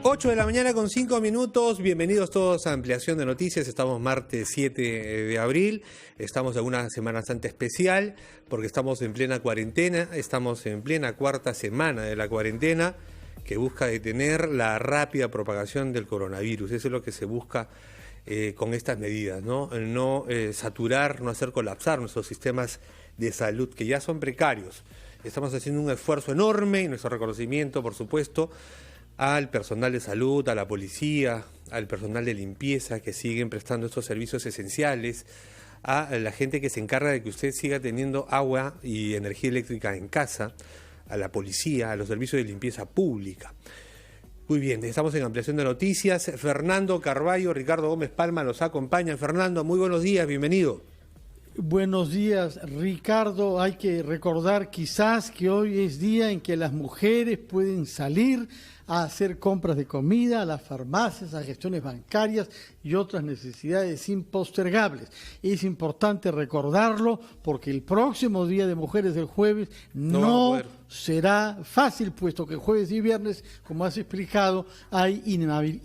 8 de la mañana con 5 minutos, bienvenidos todos a Ampliación de Noticias, estamos martes 7 de abril, estamos en una semana bastante especial porque estamos en plena cuarentena, estamos en plena cuarta semana de la cuarentena que busca detener la rápida propagación del coronavirus, eso es lo que se busca con estas medidas, ¿no? No saturar, no hacer colapsar nuestros sistemas de salud que ya son precarios. Estamos haciendo un esfuerzo enorme y nuestro reconocimiento, por supuesto, al personal de salud, a la policía, al personal de limpieza que siguen prestando estos servicios esenciales, a la gente que se encarga de que usted siga teniendo agua y energía eléctrica en casa, a la policía, a los servicios de limpieza pública. Muy bien, estamos en Ampliación de Noticias. Fernando Carballo, Ricardo Gómez Palma nos acompañan. Fernando, muy buenos días, bienvenido. Buenos días, Ricardo. Hay que recordar quizás que hoy es día en que las mujeres pueden salir a hacer compras de comida, a las farmacias, a gestiones bancarias y otras necesidades impostergables. Es importante recordarlo porque el próximo Día de Mujeres del jueves no será fácil, puesto que jueves y viernes, como has explicado, hay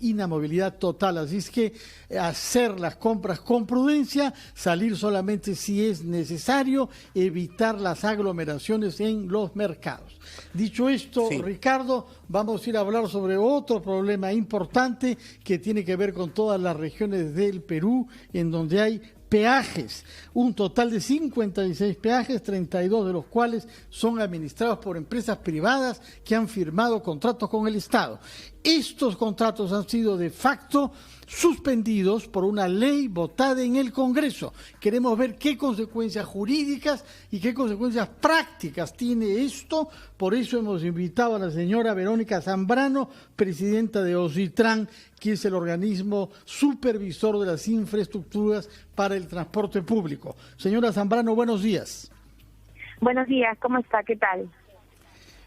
inamovilidad total. Así es que hacer las compras con prudencia, salir solamente si es necesario, evitar las aglomeraciones en los mercados. Dicho esto, sí. Ricardo, vamos a ir a hablar sobre otro problema importante que tiene que ver con todas las regiones del Perú, en donde hay peajes, un total de 56 peajes, 32 de los cuales son administrados por empresas privadas que han firmado contratos con el Estado. Estos contratos han sido de facto suspendidos por una ley votada en el Congreso. Queremos ver qué consecuencias jurídicas y qué consecuencias prácticas tiene esto. Por eso hemos invitado a la señora Verónica Zambrano, presidenta de OSITRAN, que es el organismo supervisor de las infraestructuras para el transporte público. Señora Zambrano, buenos días. Buenos días, ¿cómo está? ¿Qué tal?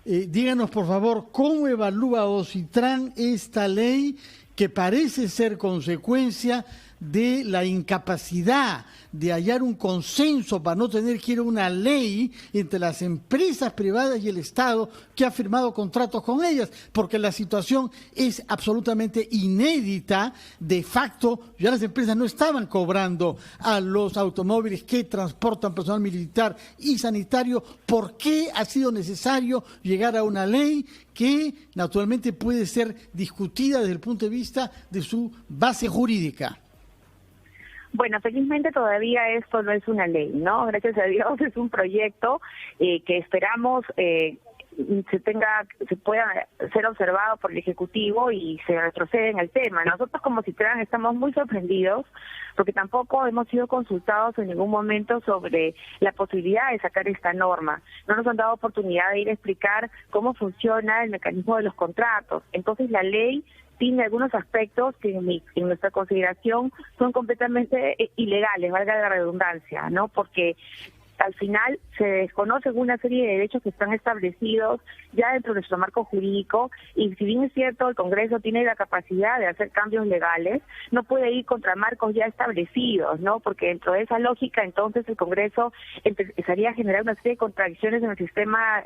Díganos, por favor, ¿cómo evalúa OSITRAN esta ley que parece ser consecuencia de la incapacidad de hallar un consenso para no tener que ir a una ley entre las empresas privadas y el Estado que ha firmado contratos con ellas? Porque la situación es absolutamente inédita. De facto, ya las empresas no estaban cobrando a los automóviles que transportan personal militar y sanitario. ¿Por qué ha sido necesario llegar a una ley que naturalmente puede ser discutida desde el punto de vista de su base jurídica? Bueno, felizmente todavía esto no es una ley, ¿no? Gracias a Dios es un proyecto que esperamos se pueda ser observado por el Ejecutivo y se retrocede en el tema. Nosotros como OSITRAN estamos muy sorprendidos porque tampoco hemos sido consultados en ningún momento sobre la posibilidad de sacar esta norma. No nos han dado oportunidad de ir a explicar cómo funciona el mecanismo de los contratos. Entonces la ley tiene algunos aspectos que en nuestra consideración son completamente ilegales, valga la redundancia, ¿no? Porque al final se desconocen una serie de derechos que están establecidos ya dentro de nuestro marco jurídico, y si bien es cierto el Congreso tiene la capacidad de hacer cambios legales, no puede ir contra marcos ya establecidos, ¿no? Porque dentro de esa lógica entonces el Congreso empezaría a generar una serie de contradicciones en el sistema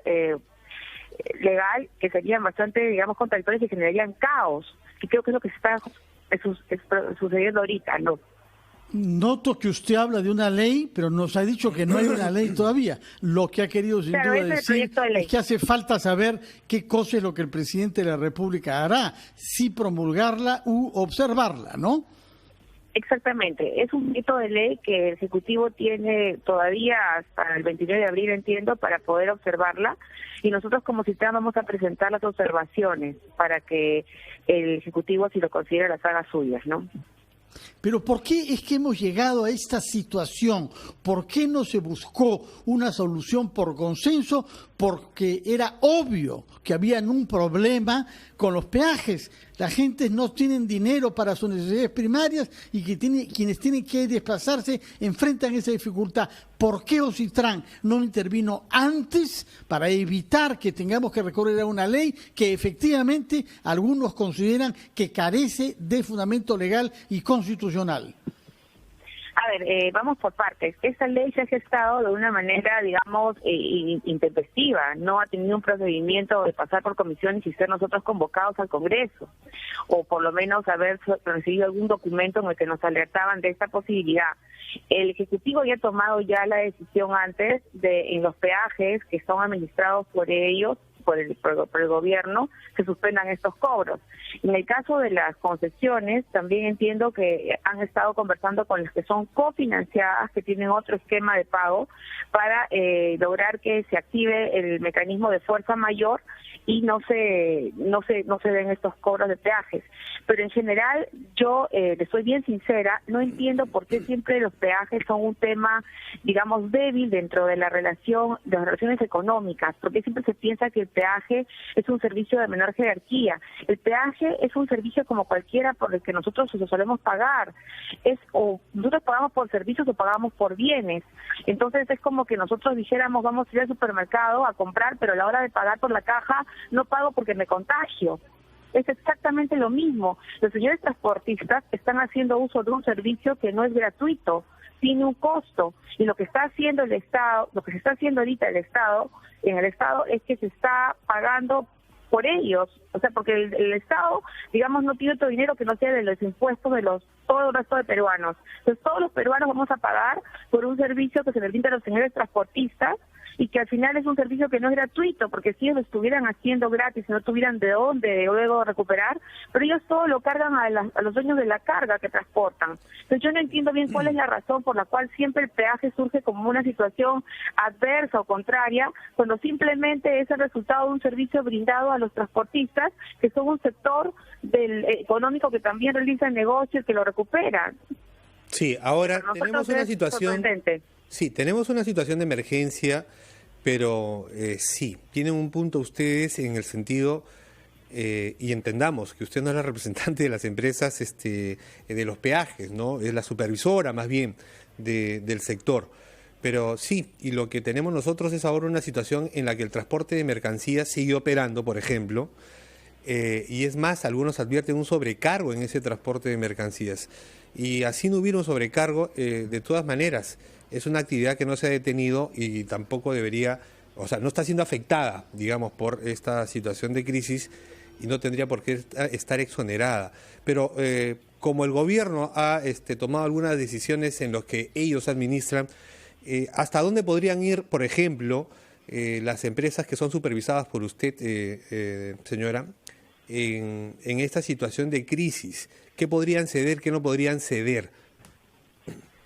legal que serían bastante, digamos, contradictorias y generarían caos, y creo que es lo que está sucediendo ahorita, ¿no? Noto que usted habla de una ley, pero nos ha dicho que no hay una ley todavía. Lo que ha querido sin duda decir es que hace falta saber qué cosa es lo que el presidente de la República hará, si promulgarla u observarla, ¿no? Exactamente, es un proyecto de ley que el Ejecutivo tiene todavía hasta el 29 de abril, entiendo, para poder observarla, y nosotros como OSITRAN vamos a presentar las observaciones para que el Ejecutivo, si lo considera, las haga suyas, ¿no? Pero ¿por qué es que hemos llegado a esta situación? ¿Por qué no se buscó una solución por consenso? Porque era obvio que había un problema con los peajes. La gente no tiene dinero para sus necesidades primarias y quienes tienen que desplazarse enfrentan esa dificultad. ¿Por qué OSITRAN no intervino antes para evitar que tengamos que recurrir a una ley que efectivamente algunos consideran que carece de fundamento legal y constitucional? A ver, vamos por partes. Esta ley se ha gestado de una manera, digamos, intempestiva. No ha tenido un procedimiento de pasar por comisiones y ser nosotros convocados al Congreso. O por lo menos haber recibido algún documento en el que nos alertaban de esta posibilidad. El Ejecutivo había tomado ya la decisión antes de, en los peajes que son administrados por ellos, por el gobierno, se suspendan estos cobros. En el caso de las concesiones, también entiendo que han estado conversando con las que son cofinanciadas, que tienen otro esquema de pago, para lograr que se active el mecanismo de fuerza mayor y no se den estos cobros de peajes. Pero en general, yo le soy bien sincera, no entiendo por qué siempre los peajes son un tema, digamos, débil dentro de las relaciones económicas, porque siempre se piensa que el peaje es un servicio de menor jerarquía. El peaje es un servicio como cualquiera por el que nosotros solemos pagar. Nosotros pagamos por servicios o pagamos por bienes. Entonces es como que nosotros dijéramos, vamos a ir al supermercado a comprar, pero a la hora de pagar por la caja no pago porque me contagio. Es exactamente lo mismo. Los señores transportistas están haciendo uso de un servicio que no es gratuito, tiene un costo, y lo que está haciendo el Estado, lo que se está haciendo ahorita en el Estado es que se está pagando por ellos, o sea, porque el Estado, digamos, no tiene otro dinero que no sea de los impuestos de todo el resto de peruanos. Entonces todos los peruanos vamos a pagar por un servicio que se le brinda a los señores transportistas, y que al final es un servicio que no es gratuito, porque si ellos lo estuvieran haciendo gratis y no tuvieran de dónde luego recuperar, pero ellos todo lo cargan a los dueños de la carga que transportan. Entonces yo no entiendo bien cuál es la razón por la cual siempre el peaje surge como una situación adversa o contraria, cuando simplemente es el resultado de un servicio brindado a los transportistas, que son un sector económico que también realiza el negocio y que lo recuperan. Sí, ahora tenemos una situación... Sí, tenemos una situación de emergencia, pero sí, tienen un punto ustedes en el sentido, y entendamos que usted no es la representante de las empresas de los peajes, ¿no? Es la supervisora más bien del sector. Pero sí, y lo que tenemos nosotros es ahora una situación en la que el transporte de mercancías sigue operando, por ejemplo, y es más, algunos advierten un sobrecargo en ese transporte de mercancías. Y así no hubiera un sobrecargo, de todas maneras, es una actividad que no se ha detenido y tampoco debería, o sea, no está siendo afectada, digamos, por esta situación de crisis y no tendría por qué estar exonerada. Pero como el gobierno ha tomado algunas decisiones en las que ellos administran, ¿hasta dónde podrían ir, por ejemplo, las empresas que son supervisadas por usted, señora, en esta situación de crisis? ¿Qué podrían ceder, qué no podrían ceder?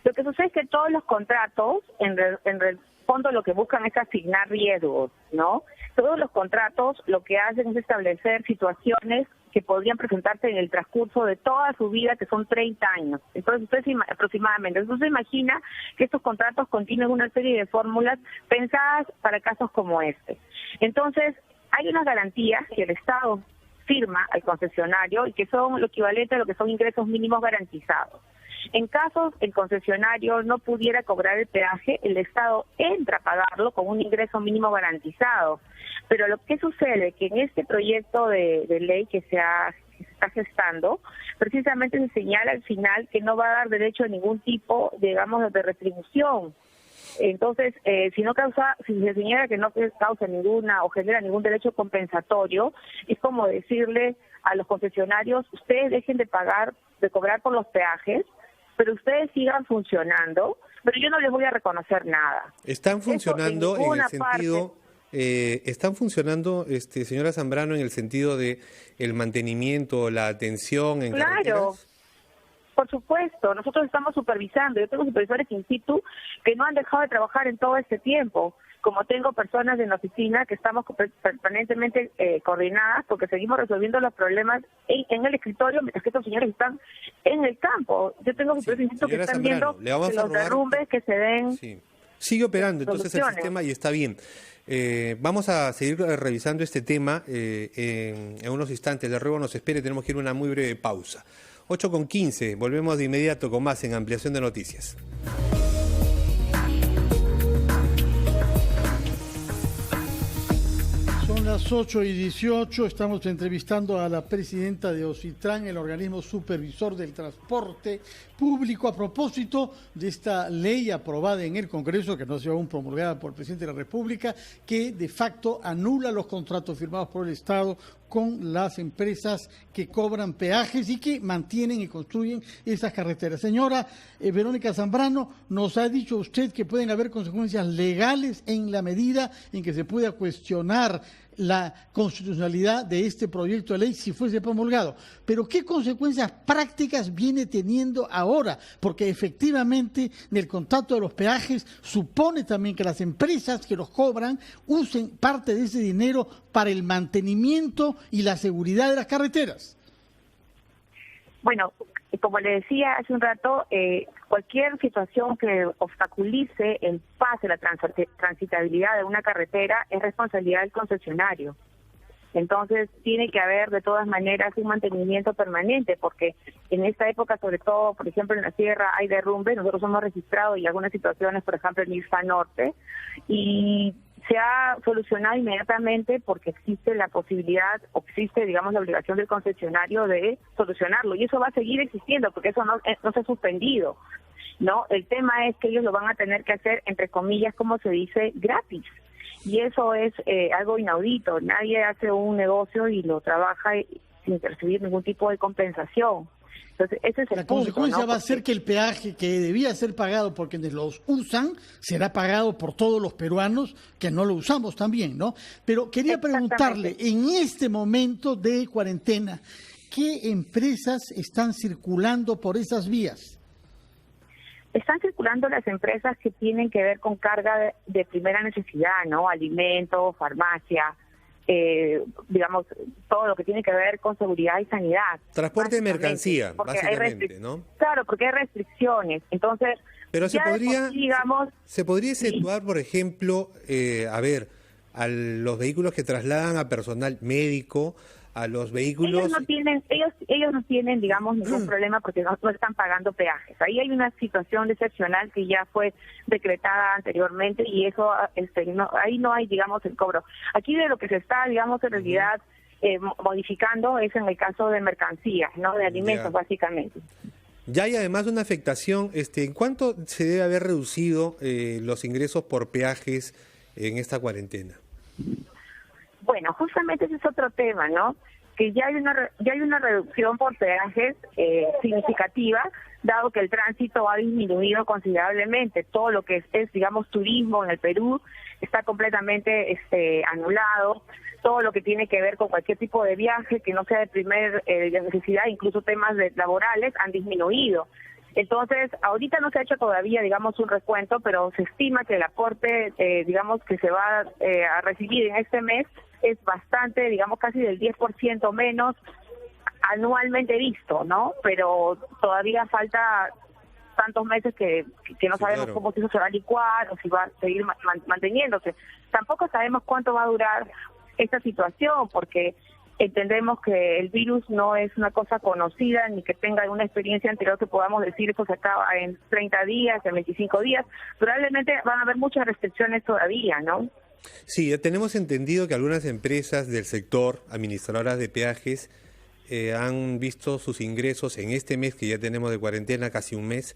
Lo que sucede es que todos los contratos, en el fondo, lo que buscan es asignar riesgos, ¿no? Todos los contratos lo que hacen es establecer situaciones que podrían presentarse en el transcurso de toda su vida, que son 30 años. Entonces, usted aproximadamente. Entonces, se imagina que estos contratos contienen una serie de fórmulas pensadas para casos como este. Entonces, hay unas garantías que el Estado firma al concesionario y que son lo equivalente a lo que son ingresos mínimos garantizados. En caso el concesionario no pudiera cobrar el peaje, el Estado entra a pagarlo con un ingreso mínimo garantizado. Pero lo que sucede es que en este proyecto de ley que se está gestando, precisamente se señala al final que no va a dar derecho a ningún tipo, digamos, de retribución. Entonces, si se señala que no causa ninguna o genera ningún derecho compensatorio, es como decirle a los concesionarios, ustedes dejen de cobrar por los peajes, pero ustedes sigan funcionando, pero yo no les voy a reconocer nada. Están funcionando en el sentido, están funcionando, señora Zambrano, en el sentido de el mantenimiento, la atención en carreteras. Por supuesto, nosotros estamos supervisando. Yo tengo supervisores in situ que no han dejado de trabajar en todo este tiempo. Como tengo personas en la oficina que estamos permanentemente coordinadas porque seguimos resolviendo los problemas en el escritorio, mientras que estos señores están en el campo. Yo tengo supervisores in situ que están viendo los derrumbes que se den. Sí. Sigue operando entonces el sistema y está bien. Vamos a seguir revisando este tema en unos instantes. Le ruego nos espere, tenemos que ir a una muy breve pausa. 8:15, volvemos de inmediato con más en Ampliación de Noticias. Son las 8:18, estamos entrevistando a la presidenta de OCITRAN, el organismo supervisor del transporte público, a propósito de esta ley aprobada en el Congreso, que no ha sido aún promulgada por el presidente de la República, que de facto anula los contratos firmados por el Estado con las empresas que cobran peajes y que mantienen y construyen esas carreteras. Señora Verónica Zambrano, nos ha dicho usted que pueden haber consecuencias legales en la medida en que se pueda cuestionar la constitucionalidad de este proyecto de ley si fuese promulgado. Pero ¿qué consecuencias prácticas viene teniendo ahora? Porque efectivamente el contrato de los peajes supone también que las empresas que los cobran usen parte de ese dinero para el mantenimiento y la seguridad de las carreteras. Bueno, como le decía hace un rato, cualquier situación que obstaculice el pase, la transitabilidad de una carretera es responsabilidad del concesionario. Entonces tiene que haber de todas maneras un mantenimiento permanente, porque en esta época, sobre todo, por ejemplo, en la sierra hay derrumbe. Nosotros hemos registrado y algunas situaciones, por ejemplo, en Isfa Norte, y se ha solucionado inmediatamente porque existe la posibilidad, o existe, digamos, la obligación del concesionario de solucionarlo, y eso va a seguir existiendo porque eso no se ha suspendido, ¿no? El tema es que ellos lo van a tener que hacer, entre comillas, como se dice, gratis, y eso es algo inaudito. Nadie hace un negocio y lo trabaja sin recibir ningún tipo de compensación. Entonces, ese es el punto, consecuencia, ¿no? Va a ser Porque que el peaje que debía ser pagado por quienes los usan será pagado por todos los peruanos que no lo usamos también, ¿no? Pero quería preguntarle, en este momento de cuarentena, ¿qué empresas están circulando por esas vías? están circulando las empresas que tienen que ver con carga de primera necesidad, ¿no? Alimentos, farmacia, digamos, todo lo que tiene que ver con seguridad y sanidad. Transporte de mercancía, básicamente, ¿no? Claro, porque hay restricciones. Entonces, pero se podría, sí, digamos, se podría exceptuar, por ejemplo, a los vehículos que trasladan a personal médico, a los vehículos... Ellos no tienen, digamos, ningún problema porque no están pagando peajes. Ahí hay una situación excepcional que ya fue decretada anteriormente y eso, ahí no hay, digamos, el cobro. Aquí de lo que se está, digamos, en realidad modificando es en el caso de mercancías, ¿no? De alimentos, básicamente. Ya hay además una afectación. ¿En cuánto se debe haber reducido los ingresos por peajes en esta cuarentena? Bueno, justamente ese es otro tema, ¿no? Que ya hay una reducción por peajes significativa, dado que el tránsito ha disminuido considerablemente. Todo lo que es digamos, turismo en el Perú está completamente anulado. Todo lo que tiene que ver con cualquier tipo de viaje que no sea de primera necesidad, incluso temas laborales, han disminuido. Entonces, ahorita no se ha hecho todavía, digamos, un recuento, pero se estima que el aporte, digamos, que se va a recibir en este mes es bastante, digamos, casi del 10% menos anualmente visto, ¿no? Pero todavía falta tantos meses que no sabemos cómo eso se va a licuar o si va a seguir manteniéndose. Tampoco sabemos cuánto va a durar esta situación, porque entendemos que el virus no es una cosa conocida ni que tenga una experiencia anterior que podamos decir eso se acaba en 30 días, en 25 días. Probablemente van a haber muchas restricciones todavía, ¿no? Sí, tenemos entendido que algunas empresas del sector, administradoras de peajes, han visto sus ingresos en este mes que ya tenemos de cuarentena, casi un mes,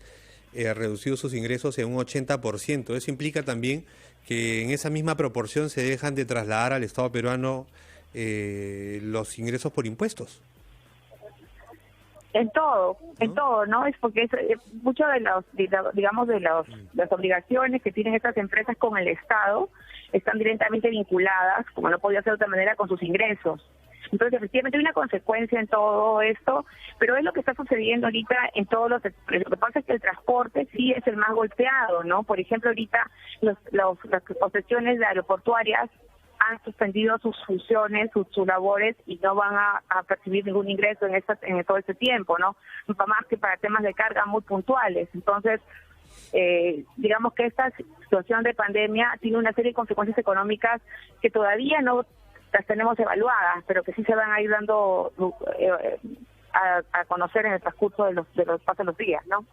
reducido sus ingresos en un 80%. Eso implica también que en esa misma proporción se dejan de trasladar al Estado peruano los ingresos por impuestos. En todo, ¿no? Es porque mucho de las obligaciones que tienen estas empresas con el Estado están directamente vinculadas, como no podía ser de otra manera, con sus ingresos. Entonces, efectivamente, hay una consecuencia en todo esto, pero es lo que está sucediendo ahorita en todos los sectores. Lo que pasa es que el transporte sí es el más golpeado, ¿no? Por ejemplo, ahorita las concesiones aeroportuarias han suspendido sus funciones, sus labores y no van a percibir ningún ingreso en todo este tiempo, ¿no? Más que para temas de carga muy puntuales. Entonces, digamos que esta situación de pandemia tiene una serie de consecuencias económicas que todavía no las tenemos evaluadas, pero que sí se van a ir dando a conocer en el transcurso de los días, ¿no?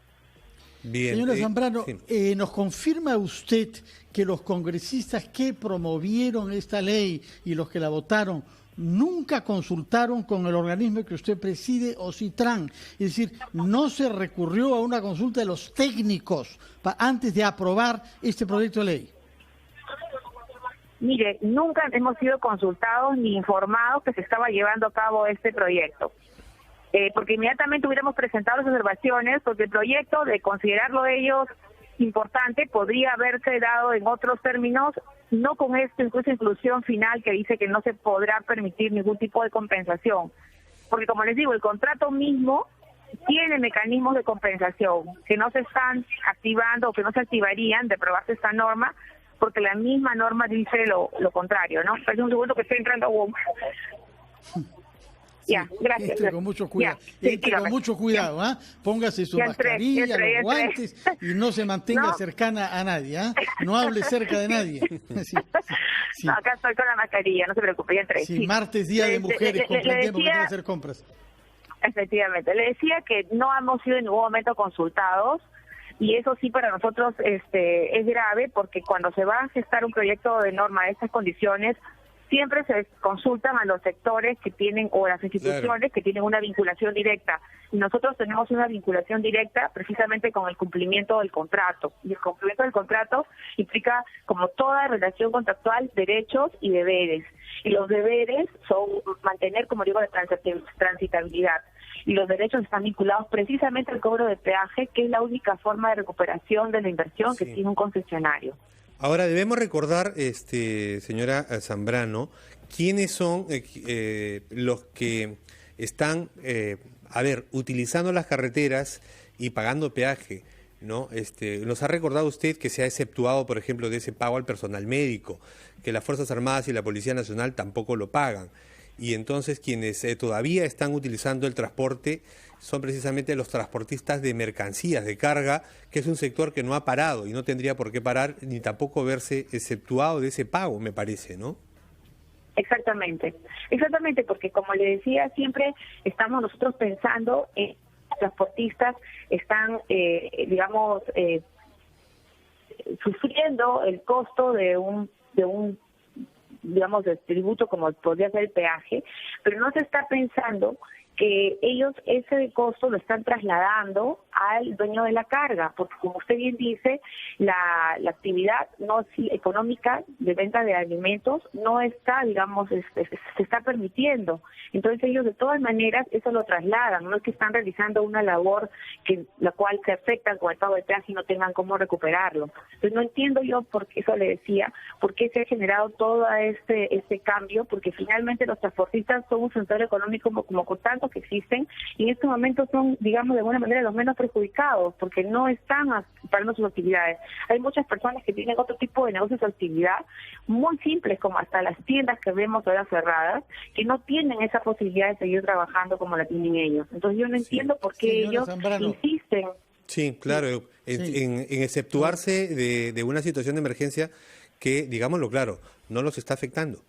Bien. Señora Zambrano, Sí. ¿nos confirma usted que los congresistas que promovieron esta ley y los que la votaron nunca consultaron con el organismo que usted preside, OCITRAN? Es decir, no se recurrió a una consulta de los técnicos antes de aprobar este proyecto de ley. Mire, nunca hemos sido consultados ni informados que se estaba llevando a cabo este proyecto. Porque inmediatamente hubiéramos presentado las observaciones, porque el proyecto, de considerarlo ellos importante, podría haberse dado en otros términos, no con esta inclusión final que dice que no se podrá permitir ningún tipo de compensación. Porque como les digo, el contrato mismo tiene mecanismos de compensación que no se están activando o que no se activarían de aprobarse esta norma, porque la misma norma dice lo contrario, ¿no? Espera un segundo que estoy entrando a WOM. Ya, gracias. Entre con mucho cuidado. Ya, sí, con mucho cuidado, ¿ah? Póngase su mascarilla, los guantes y no se mantenga cercana a nadie, ¿ah? No hable cerca de nadie. Sí. No, acá estoy con la mascarilla, no se preocupe, ya entré. Sí, martes, día de mujeres, comprendemos que quiere hacer compras. Efectivamente, le decía que no hemos sido en ningún momento consultados, y eso sí para nosotros es grave, porque cuando se va a gestar un proyecto de norma de estas condiciones, siempre se consultan a los sectores que tienen, o las instituciones que tienen una vinculación directa. Y nosotros tenemos una vinculación directa precisamente con el cumplimiento del contrato. Y el cumplimiento del contrato implica, como toda relación contractual, derechos y deberes. Y los deberes son mantener, como digo, la transitabilidad. Y los derechos están vinculados precisamente al cobro de peaje, que es la única forma de recuperación de la inversión que tiene un concesionario. Ahora debemos recordar, señora Zambrano, quiénes son los que están, utilizando las carreteras y pagando peaje, ¿no? Nos ha recordado usted que se ha exceptuado, por ejemplo, de ese pago al personal médico, que las Fuerzas Armadas y la Policía Nacional tampoco lo pagan. Y entonces quienes todavía están utilizando el transporte son precisamente los transportistas de mercancías, de carga, que es un sector que no ha parado y no tendría por qué parar ni tampoco verse exceptuado de ese pago, me parece, ¿no? Exactamente, porque como le decía, siempre estamos nosotros pensando en los transportistas están, sufriendo el costo de un de tributo como podría ser el peaje, pero no se está pensando que ellos ese costo lo están trasladando al dueño de la carga, porque como usted bien dice, la actividad no económica de venta de alimentos no está, se está permitiendo. Entonces ellos de todas maneras eso lo trasladan, no es que están realizando una labor la cual se afecta con el pago de peaje y no tengan cómo recuperarlo. Entonces no entiendo yo, porque eso le decía, por qué se ha generado todo este cambio, porque finalmente los transportistas son un sector económico como con tantos que existen, y en estos momentos son, de alguna manera, los menos perjudicados, porque no están parando sus actividades. Hay muchas personas que tienen otro tipo de negocios o actividad, muy simples, como hasta las tiendas que vemos ahora cerradas, que no tienen esa posibilidad de seguir trabajando como la tienen ellos. Entonces yo no entiendo por qué ellos insisten. Sí, claro, en exceptuarse de una situación de emergencia que, digámoslo claro, no los está afectando.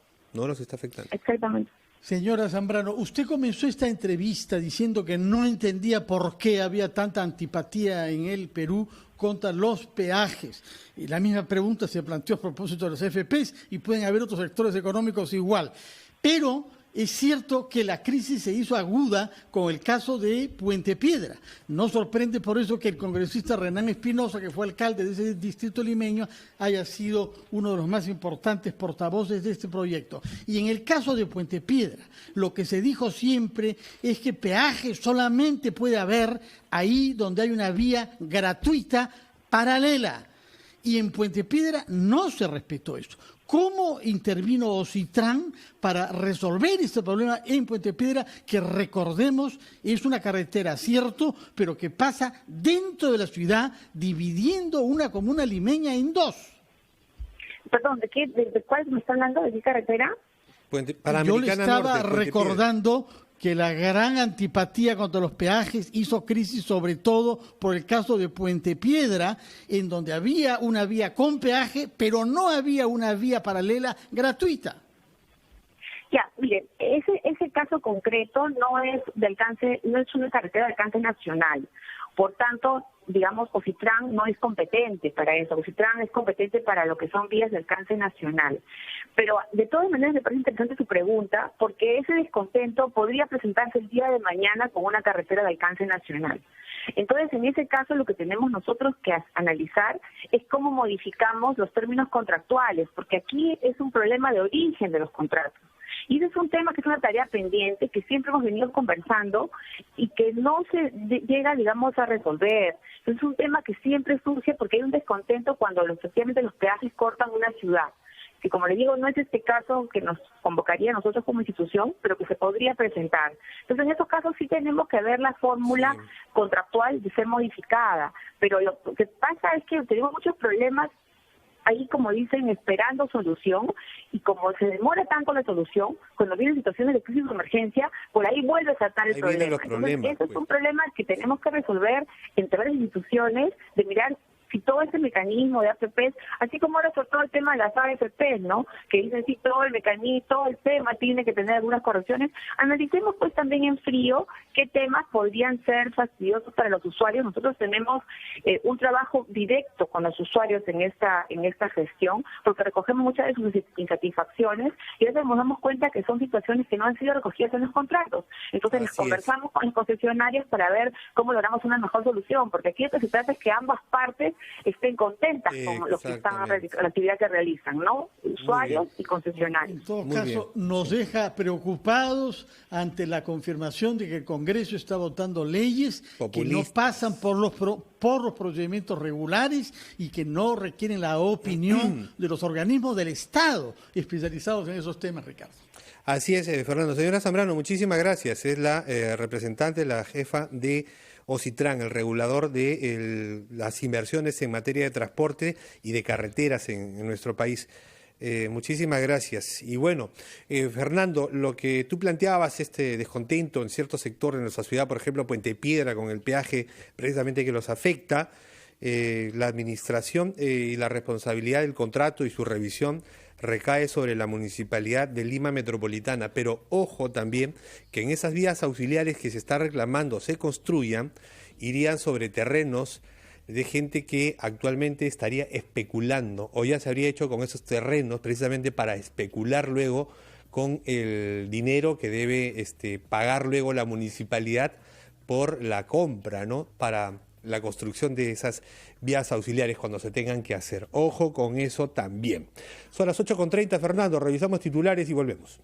Exactamente. Señora Zambrano, usted comenzó esta entrevista diciendo que no entendía por qué había tanta antipatía en el Perú contra los peajes. Y la misma pregunta se planteó a propósito de los FPs, y pueden haber otros sectores económicos igual. Pero es cierto que la crisis se hizo aguda con el caso de Puente Piedra. No sorprende por eso que el congresista Renán Espinosa, que fue alcalde de ese distrito limeño, haya sido uno de los más importantes portavoces de este proyecto. Y en el caso de Puente Piedra, lo que se dijo siempre es que peaje solamente puede haber ahí donde hay una vía gratuita paralela. Y en Puente Piedra no se respetó eso. ¿Cómo intervino OCITRAN para resolver este problema en Puente Piedra, que recordemos es una carretera, cierto, pero que pasa dentro de la ciudad, dividiendo una comuna limeña en dos? Perdón, ¿de cuál me está hablando? ¿De qué carretera? Yo le estaba recordando que la gran antipatía contra los peajes hizo crisis sobre todo por el caso de Puente Piedra, en donde había una vía con peaje, pero no había una vía paralela gratuita. Ya, mire, ese caso concreto no es de alcance, no es una carretera de alcance nacional. Por tanto, digamos, Ocitran no es competente para eso. Ocitran es competente para lo que son vías de alcance nacional. Pero de todas maneras me parece interesante su pregunta, porque ese descontento podría presentarse el día de mañana con una carretera de alcance nacional. Entonces, en ese caso, lo que tenemos nosotros que analizar es cómo modificamos los términos contractuales, porque aquí es un problema de origen de los contratos. Y ese es un tema que es una tarea pendiente que siempre hemos venido conversando y que no se llega, digamos, a resolver. Es un tema que siempre surge porque hay un descontento cuando efectivamente los peajes cortan una ciudad, que como le digo, no es este caso que nos convocaría a nosotros como institución, pero que se podría presentar. Entonces, en estos casos sí tenemos que ver la fórmula contractual de ser modificada, pero lo que pasa es que tenemos muchos problemas ahí, como dicen, esperando solución, y como se demora tanto la solución, cuando vienen situaciones de crisis o emergencia, por ahí vuelve a saltar el problema. Entonces, ese es un problema que tenemos que resolver entre las instituciones, de mirar si todo ese mecanismo de AFPs, así como ahora sobre todo el tema de las AFPs, ¿no? Que dicen si todo el mecanismo, todo el tema tiene que tener algunas correcciones. Analicemos pues también en frío qué temas podrían ser fastidiosos para los usuarios. Nosotros tenemos un trabajo directo con los usuarios en esta gestión, porque recogemos muchas de sus insatisfacciones y a veces nos damos cuenta que son situaciones que no han sido recogidas en los contratos. Entonces les conversamos con los concesionarios para ver cómo logramos una mejor solución, porque aquí lo que se trata es que ambas partes estén contentas con lo que están la actividad que realizan, ¿no? Usuarios y concesionarios. En todo caso, nos deja preocupados ante la confirmación de que el Congreso está votando leyes que no pasan por los procedimientos regulares y que no requieren la opinión de los organismos del Estado especializados en esos temas, Ricardo. Así es, Fernando. Señora Zambrano, muchísimas gracias. Es la representante, la jefa de Ocitran, el regulador de las inversiones en materia de transporte y de carreteras en nuestro país. Muchísimas gracias. Y bueno, Fernando, lo que tú planteabas, este descontento en ciertos sectores de nuestra ciudad, por ejemplo, Puente Piedra, con el peaje precisamente que los afecta, la administración y la responsabilidad del contrato y su revisión recae sobre la Municipalidad de Lima Metropolitana, pero ojo también que en esas vías auxiliares que se está reclamando se construyan, irían sobre terrenos de gente que actualmente estaría especulando o ya se habría hecho con esos terrenos precisamente para especular luego con el dinero que debe pagar luego la municipalidad por la compra, ¿no? Para la construcción de esas vías auxiliares cuando se tengan que hacer. Ojo con eso también. Son las 8:30, Fernando, revisamos titulares y volvemos.